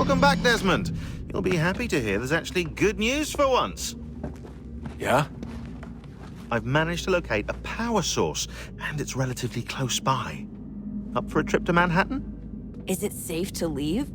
Welcome back, Desmond. You'll be happy to hear there's actually good news for once. Yeah? I've managed to locate a power source, and it's relatively close by. Up for a trip to Manhattan? Is it safe to leave?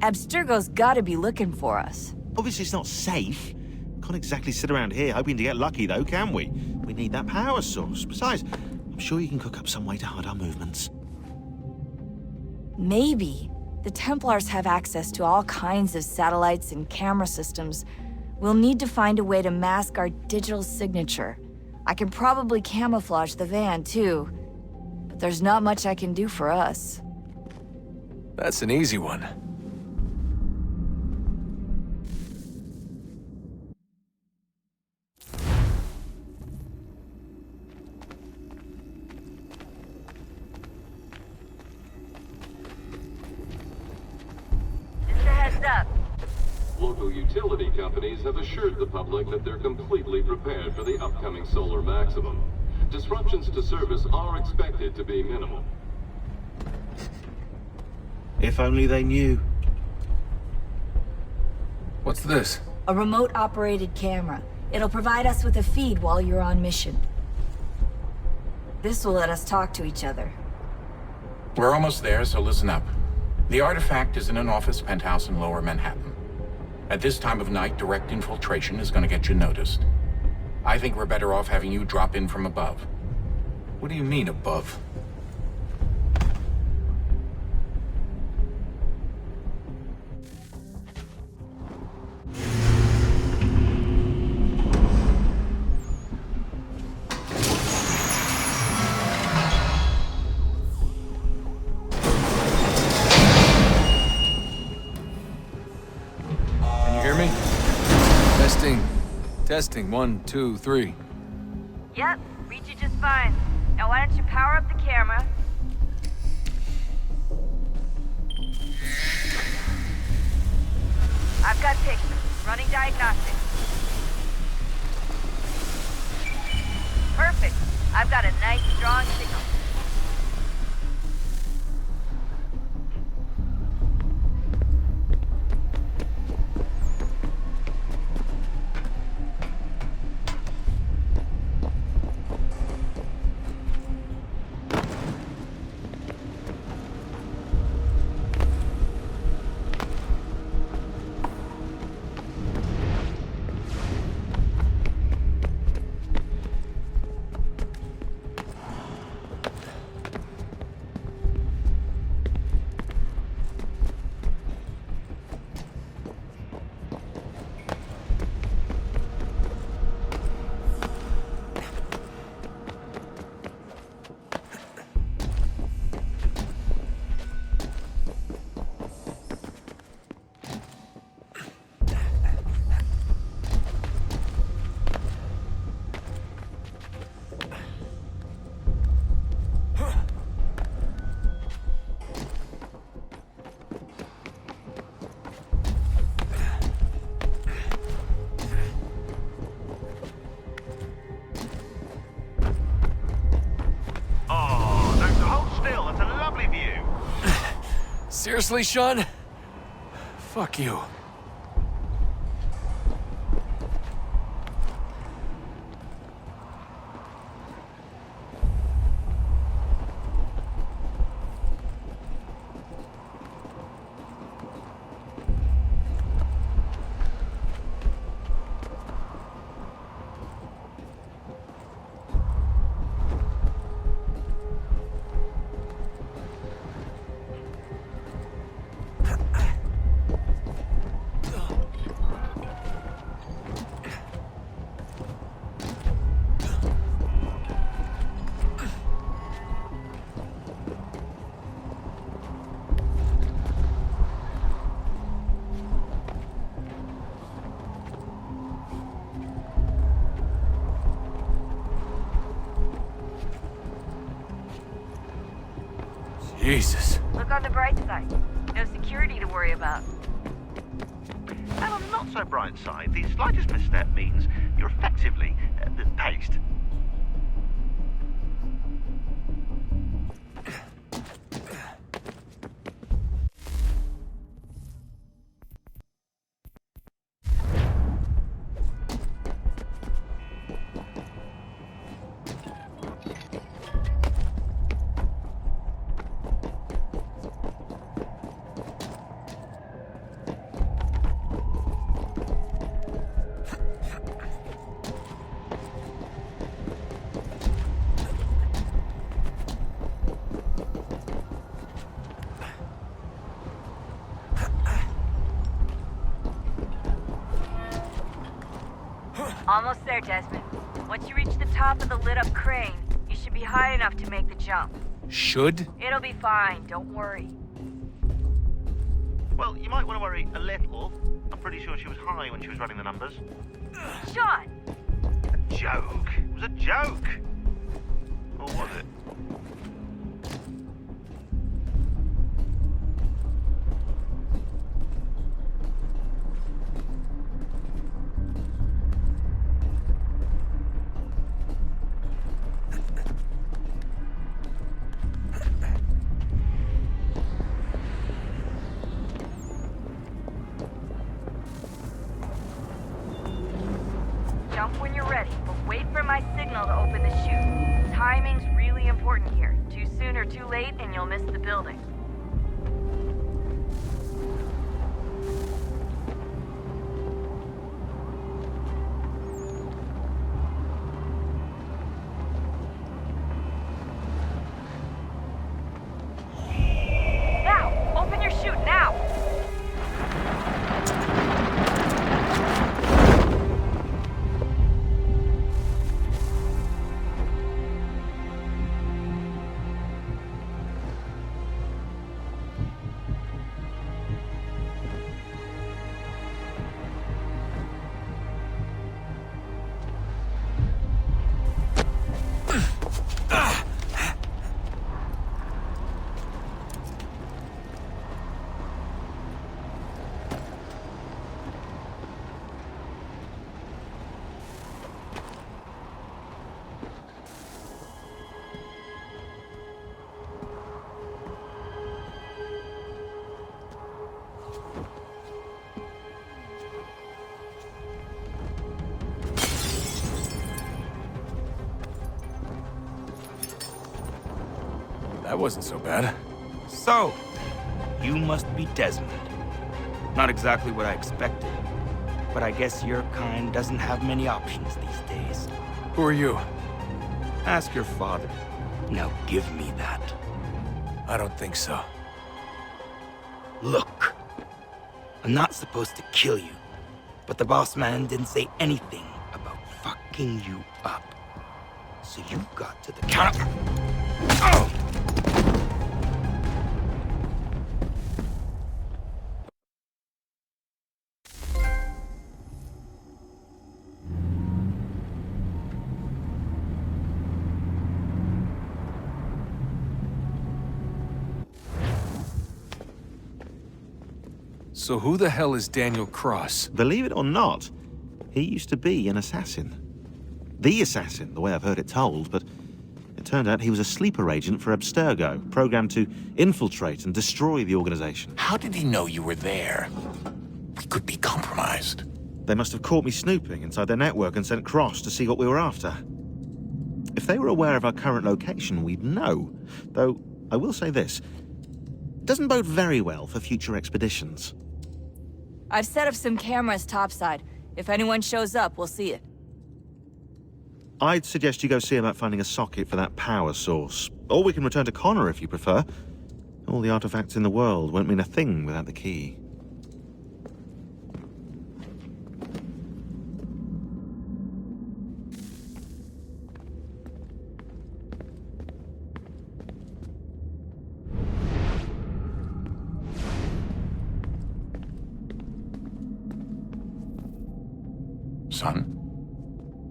Abstergo's gotta be looking for us. Obviously, it's not safe. Can't exactly sit around here hoping to get lucky, though, can we? We need that power source. Besides, I'm sure you can cook up some way to hide our movements. Maybe. The Templars have access to all kinds of satellites and camera systems. We'll need to find a way to mask our digital signature. I can probably camouflage the van, too. But there's not much I can do for us. That's an easy one. Local utility companies have assured the public that they're completely prepared for the upcoming solar maximum. Disruptions to service are expected to be minimal. If only they knew. What's this? A remote-operated camera. It'll provide us with a feed while you're on mission. This will let us talk to each other. We're almost there, so listen up. The artifact is in an office penthouse in Lower Manhattan. At this time of night, direct infiltration is going to get you noticed. I think we're better off having you drop in from above. What do you mean, above? Testing, 1, 2, 3. Yep, read you just fine. Now why don't you power up the camera? I've got pictures. Running diagnostics. Perfect. I've got a nice, strong signal. Seriously, Sean? Fuck you. Jesus. Look on the bright side. No security to worry about. And on the not so bright side, the slightest misstep means you're effectively paced. there, Desmond. Once you reach the top of the lit-up crane, you should be high enough to make the jump. Should? It'll be fine, don't worry. Well, you might want to worry a little. I'm pretty sure she was high when she was running the numbers. Sean! A joke. It was a joke. Or was it? Jump when you're ready, but wait for my signal to open the chute. Timing's really important here. Too soon or too late, and you'll miss the building. Now! Open your chute, now! That wasn't so bad. So, you must be Desmond. Not exactly what I expected, but I guess your kind doesn't have many options these days. Who are you? Ask your father. Now give me that. I don't think so. Look, I'm not supposed to kill you, but the boss man didn't say anything about fucking you up. So you got to the counter. Oh! So who the hell is Daniel Cross? Believe it or not, he used to be an assassin. The assassin, the way I've heard it told, but it turned out he was a sleeper agent for Abstergo, programmed to infiltrate and destroy the organization. How did he know you were there? We could be compromised. They must have caught me snooping inside their network and sent Cross to see what we were after. If they were aware of our current location, we'd know. Though, I will say this, it doesn't bode very well for future expeditions. I've set up some cameras topside. If anyone shows up, we'll see it. I'd suggest you go see about finding a socket for that power source. Or we can return to Connor if you prefer. All the artifacts in the world won't mean a thing without the key. Son,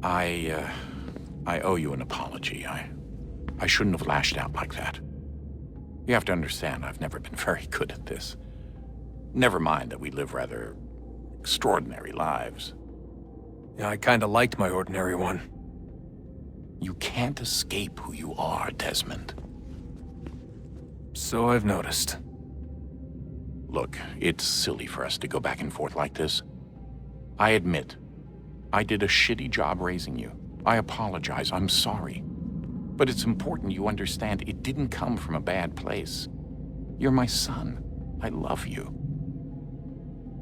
I owe you an apology. I shouldn't have lashed out like that. You have to understand, I've never been very good at this. Never mind that we live rather extraordinary lives. Yeah, I kinda liked my ordinary one. You can't escape who you are, Desmond. So I've noticed. Look, it's silly for us to go back and forth like this. I admit, I did a shitty job raising you. I apologize, I'm sorry. But it's important you understand it didn't come from a bad place. You're my son. I love you.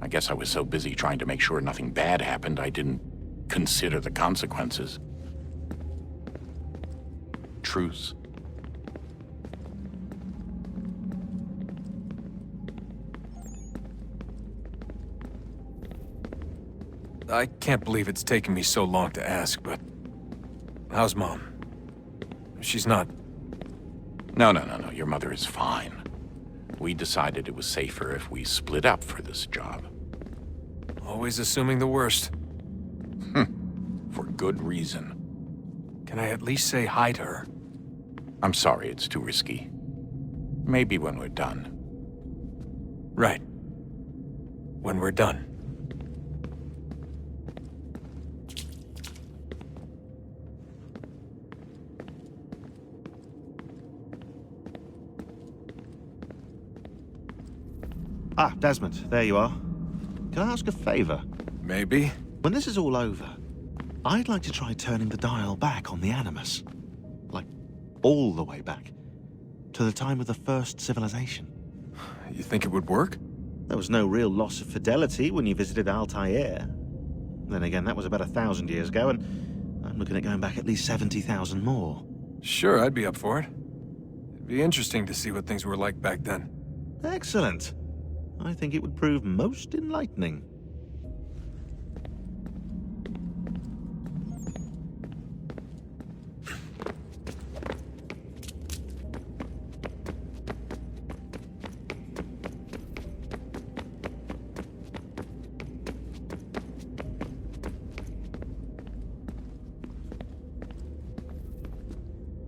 I guess I was so busy trying to make sure nothing bad happened, I didn't consider the consequences. Truce. I can't believe it's taken me so long to ask, but... how's Mom? She's not... No. Your mother is fine. We decided it was safer if we split up for this job. Always assuming the worst. For good reason. Can I at least say hi to her? I'm sorry, it's too risky. Maybe when we're done. Right. When we're done. Ah, Desmond, there you are. Can I ask a favor? Maybe? When this is all over, I'd like to try turning the dial back on the Animus. Like, all the way back. To the time of the first civilization. You think it would work? There was no real loss of fidelity when you visited Altair. Then again, that was about 1,000 years ago, and I'm looking at going back at least 70,000 more. Sure, I'd be up for it. It'd be interesting to see what things were like back then. Excellent. I think it would prove most enlightening.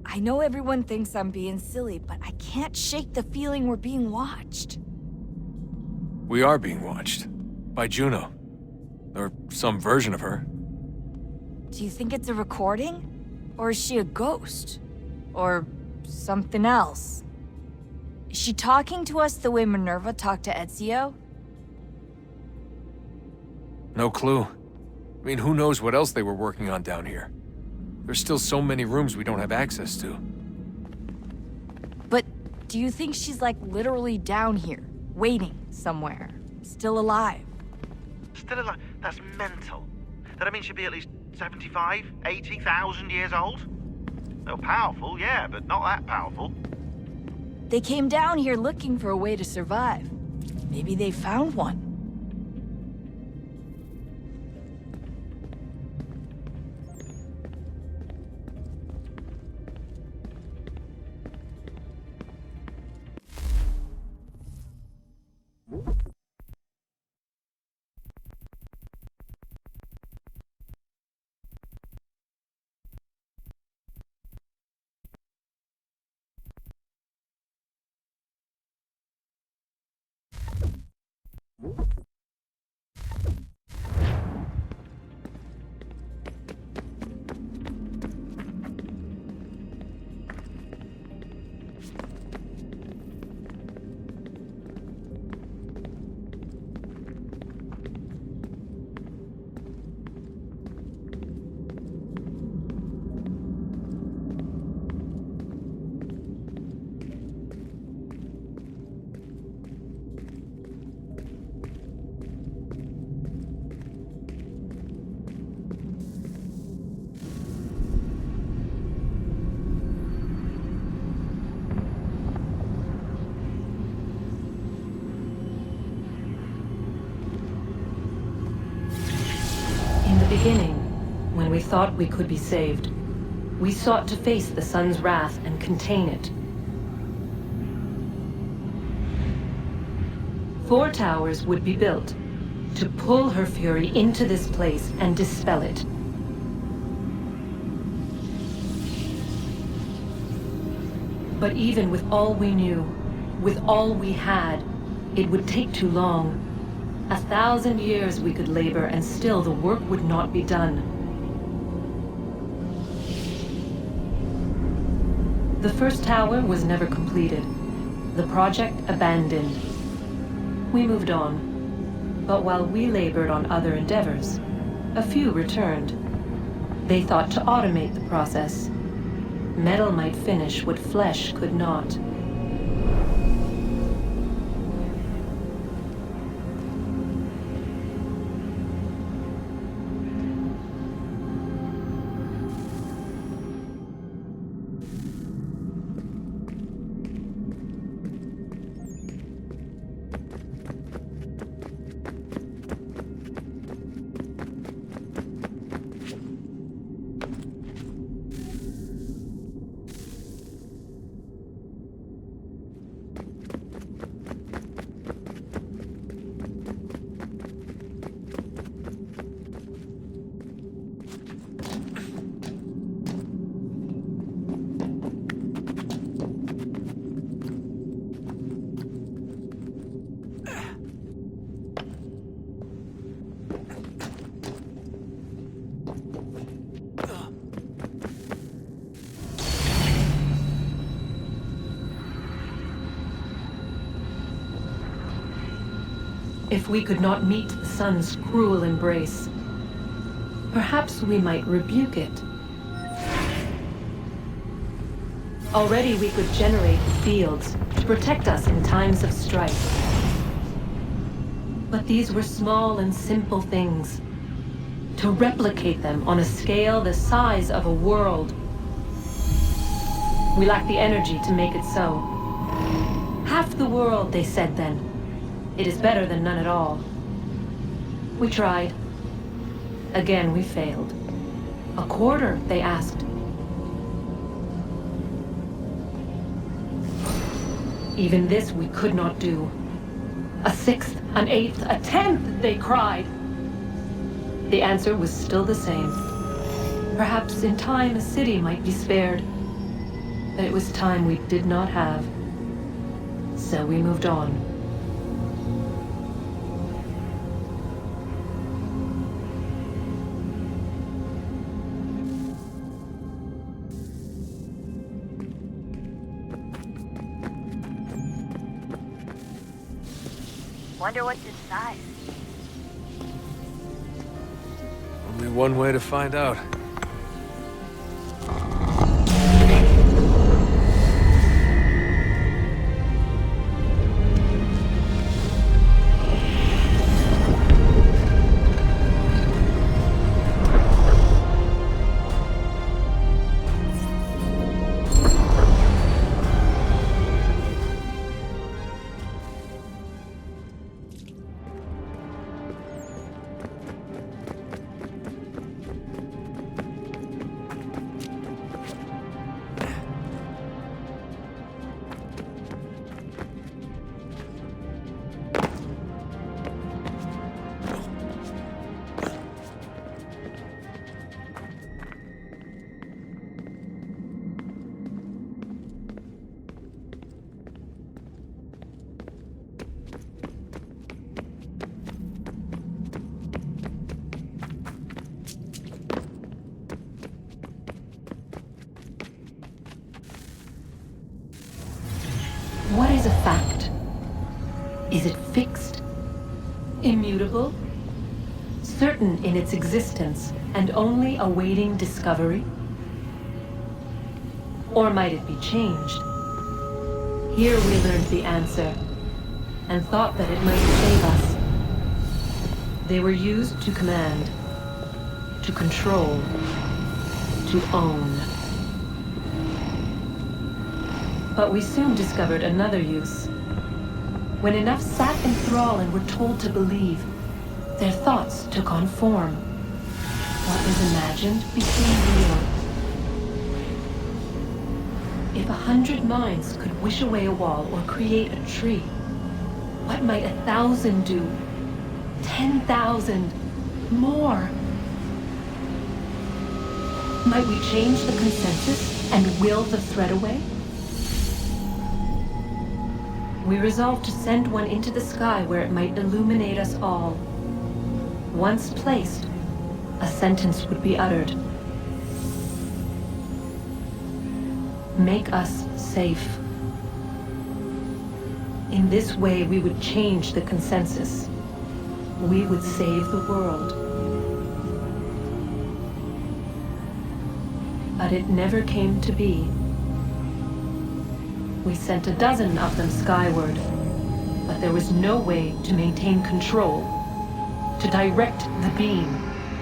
I know everyone thinks I'm being silly, but I can't shake the feeling we're being watched. We are being watched. By Juno. Or some version of her. Do you think it's a recording? Or is she a ghost? Or something else? Is she talking to us the way Minerva talked to Ezio? No clue. I mean, who knows what else they were working on down here? There's still so many rooms we don't have access to. But do you think she's like literally down here, waiting somewhere, still alive? Still alive? That's mental. That means she'd be at least 75, 80,000 years old? They're powerful, yeah, but not that powerful. They came down here looking for a way to survive. Maybe they found one. Beginning, when we thought we could be saved, we sought to face the sun's wrath and contain it. 4 towers would be built to pull her fury into this place and dispel it. But even with all we knew, with all we had, it would take too long. 1,000 years we could labor, and still the work would not be done. The first tower was never completed. The project abandoned. We moved on. But while we labored on other endeavors, a few returned. They thought to automate the process. Metal might finish what flesh could not. If we could not meet the sun's cruel embrace, perhaps we might rebuke it. Already we could generate fields to protect us in times of strife. But these were small and simple things. To replicate them on a scale the size of a world, we lack the energy to make it so. Half the world, they said then. It is better than none at all. We tried. Again, we failed. A quarter, they asked. Even this we could not do. A sixth, an eighth, a tenth, they cried. The answer was still the same. Perhaps in time a city might be spared. But it was time we did not have. So we moved on. Wonder what's inside. Only one way to find out. What is a fact? Is it fixed? Immutable? Certain in its existence and only awaiting discovery? Or might it be changed? Here we learned the answer, and thought that it might save us. They were used to command, to control, to own. But we soon discovered another use. When enough sat in thrall and were told to believe, their thoughts took on form. What was imagined became real. If 100 minds could wish away a wall or create a tree, what might 1,000 do? 10,000? More? Might we change the consensus and will the thread away? We resolved to send one into the sky where it might illuminate us all. Once placed, a sentence would be uttered. Make us safe. In this way, we would change the consensus. We would save the world. But it never came to be. We sent a dozen of them skyward, but there was no way to maintain control, to direct the beam,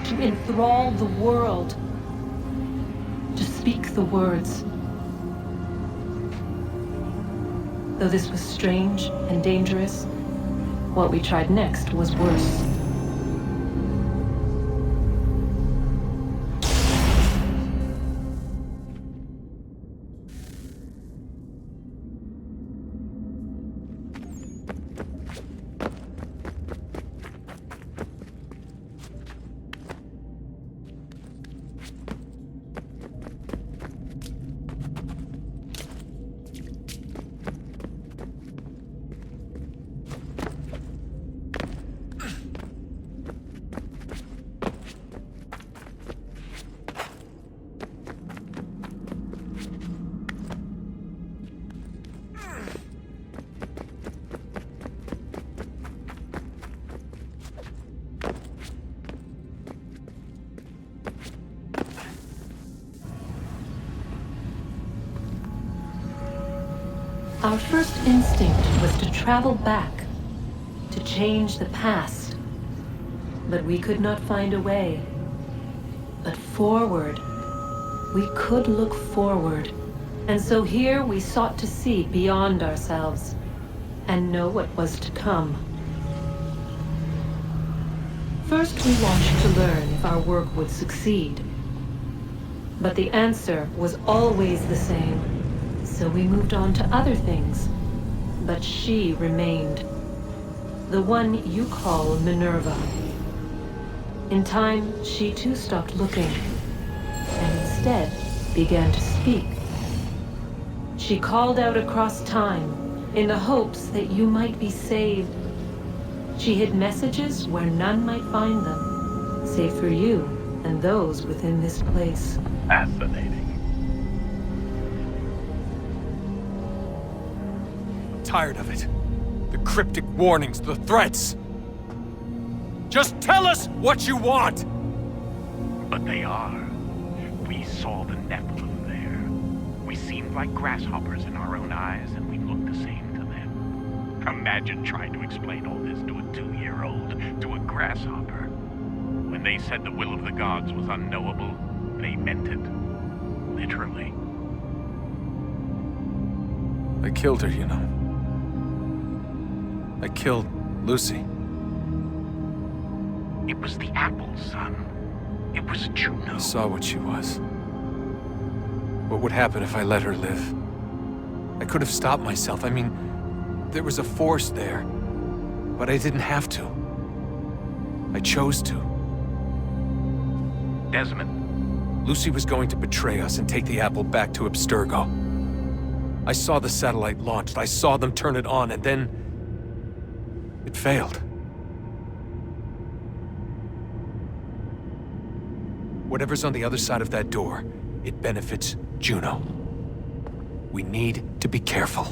to enthrall the world, to speak the words. Though this was strange and dangerous, what we tried next was worse. Our first instinct was to travel back, to change the past. But we could not find a way. But forward, we could look forward. And so here we sought to see beyond ourselves and know what was to come. First, we watched to learn if our work would succeed. But the answer was always the same. So we moved on to other things. But she remained. The one you call Minerva. In time, she too stopped looking, and instead began to speak. She called out across time, in the hopes that you might be saved. She hid messages where none might find them, save for you and those within this place. Fascinating. Tired of it. The cryptic warnings, the threats. Just tell us what you want! But they are. We saw the Nephilim there. We seemed like grasshoppers in our own eyes, and we looked the same to them. Imagine trying to explain all this to a 2-year-old, to a grasshopper. When they said the will of the gods was unknowable, they meant it. Literally. I killed her, you know. I killed Lucy. It was the apple, son. It was Juno. I saw what she was. What would happen if I let her live? I could have stopped myself. I mean, there was a force there. But I didn't have to. I chose to. Desmond. Lucy was going to betray us and take the apple back to Abstergo. I saw the satellite launched. I saw them turn it on, and then it failed. Whatever's on the other side of that door, it benefits Juno. We need to be careful.